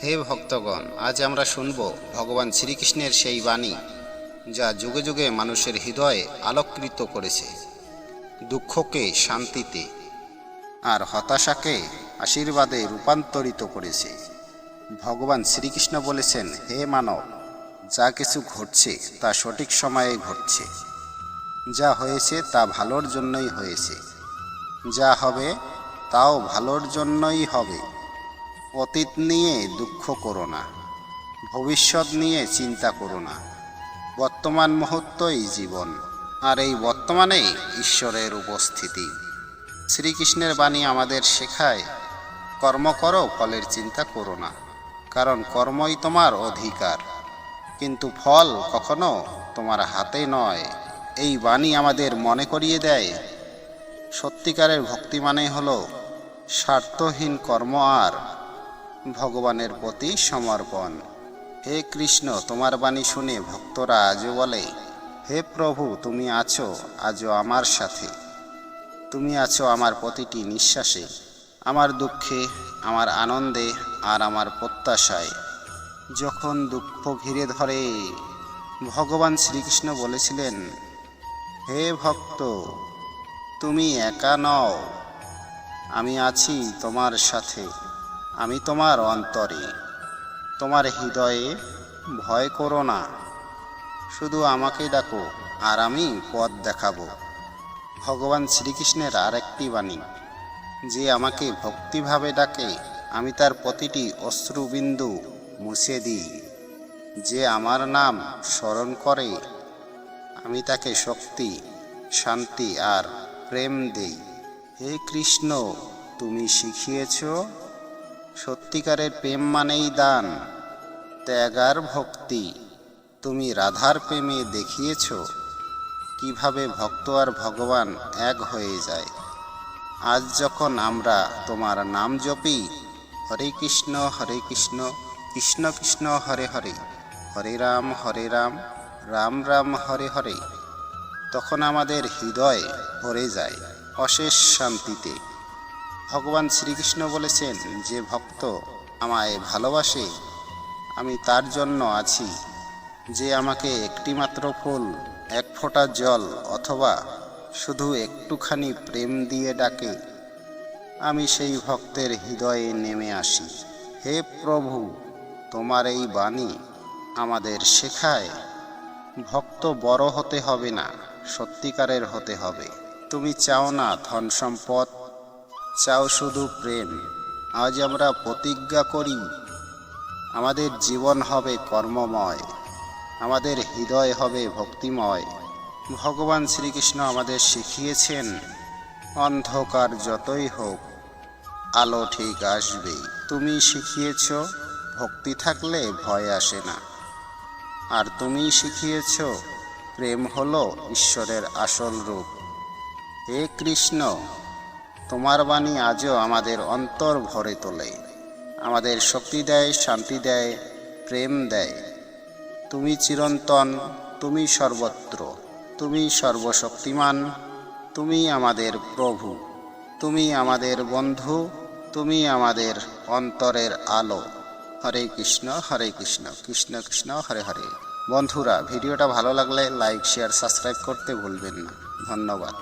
হে ভক্তগণ, আজ আমরা শুনব ভগবান শ্রীকৃষ্ণের সেই বাণী যা যুগে যুগে মানুষের হৃদয়ে আলোকৃত করেছে, দুঃখকে শান্তিতে আর হতাশাকে আশীর্বাদে রূপান্তরিত করেছে। ভগবান শ্রীকৃষ্ণ বলেছেন, হে মানব, যা কিছু ঘটছে তা সঠিক সময়ে ঘটছে। যা হয়েছে তা ভালোর জন্যই হয়েছে, যা হবে তাও ভালোর জন্যই হবে। অতীত নিয়ে দুঃখ করো না, ভবিষ্যৎ নিয়ে চিন্তা করো না। বর্তমান মুহূর্তই জীবন, আর এই বর্তমানেই ঈশ্বরের উপস্থিতি। শ্রীকৃষ্ণের বাণী আমাদের শেখায়, কর্ম করো, ফলের চিন্তা করো না, কারণ কর্মই তোমার অধিকার, কিন্তু ফল কখনো তোমার হাতে নয়। এই বাণী আমাদের মনে করিয়ে দেয়, সত্যিকারের ভক্তি মানে হলো স্বার্থহীন কর্ম আর ভগবানের প্রতি সমর্পণ। হে কৃষ্ণ, তোমার বাণী শুনে ভক্তরা আজও বলে, হে প্রভু, তুমি আছো আজও আমার সাথে। তুমি আছো আমার প্রতিটি নিঃশ্বাসে, আমার দুঃখে, আমার আনন্দে আর আমার প্রত্যাশায়। যখন দুঃখ ঘিরে ধরে, ভগবান শ্রীকৃষ্ণ বলেছিলেন, হে ভক্ত, তুমি একা নও, আমি আছি তোমার সাথে। আমি তোমার অন্তরে, তোমার হৃদয়ে। ভয় করো না, শুধু আমাকে ডাকো আর আমি পথ দেখাবো। ভগবান শ্রীকৃষ্ণের আর একটি বাণী, যে আমাকে ভক্তিভাবে ডাকে আমি তার প্রতিটি অশ্রুবিন্দু মুছে দিই। যে আমার নাম স্মরণ করে আমি তাকে শক্তি, শান্তি আর প্রেম দেই। হে কৃষ্ণ, তুমি শিখিয়েছ সত্যিকারের প্রেম মানেই দান, ত্যাগ আর ভক্তি। তুমি রাধার প্রেমে দেখিয়েছ কিভাবে ভক্ত আর ভগবান এক হয়ে যায়। আজ যখন আমরা তোমার নাম জপি, হরে কৃষ্ণ কৃষ্ণ কৃষ্ণ হরে হরে, হরে রাম রাম রাম হরে হরে, তখন আমাদের হৃদয় ভরে যায় অশেষ শান্তিতে। ভগবান শ্রীকৃষ্ণ বলেছেন, যে ভক্ত আমায় ভালোবাসে আমি তার জন্য আছি। যে আমাকে একটিমাত্র ফুল, এক ফোঁটা জল অথবা শুধু একটুখানি প্রেম দিয়ে ডাকে, আমি সেই ভক্তের হৃদয়ে নেমে আসি। হে প্রভু, তোমার এই বাণী আমাদের শেখায়, ভক্ত বড় হতে হবে না, সত্যিকারের হতে হবে। তুমি চাও না ধন সম্পদ, চাও শুধু প্রেম। আজ আমরা প্রতিজ্ঞা করি, আমাদের জীবন হবে কর্মময়, আমাদের হৃদয় হবে ভক্তিময়। ভগবান শ্রীকৃষ্ণ আমাদের শিখিয়েছেন, অন্ধকার যতই হোক আলো ঠিক আসবেই। তুমি শিখিয়েছ ভক্তি থাকলে ভয় আসে না, আর তুমি শিখিয়েছ প্রেম হলো ঈশ্বরের আসল রূপ। হে কৃষ্ণ, তোমার বাণী আজও আমাদের অন্তর ভরে তোলে, আমাদের শক্তি দেয়, শান্তি দেয়, প্রেম দেয়। তুমি চিরন্তন, তুমি সর্বত্র, তুমি সর্বশক্তিমান, তুমি আমাদের প্রভু, তুমি আমাদের বন্ধু, তুমি আমাদের অন্তরের আলো। হরে কৃষ্ণ কৃষ্ণ কৃষ্ণ হরে হরে। বন্ধুরা, ভিডিওটা ভালো লাগলে লাইক, শেয়ার, সাবস্ক্রাইব করতে ভুলবেন না। ধন্যবাদ।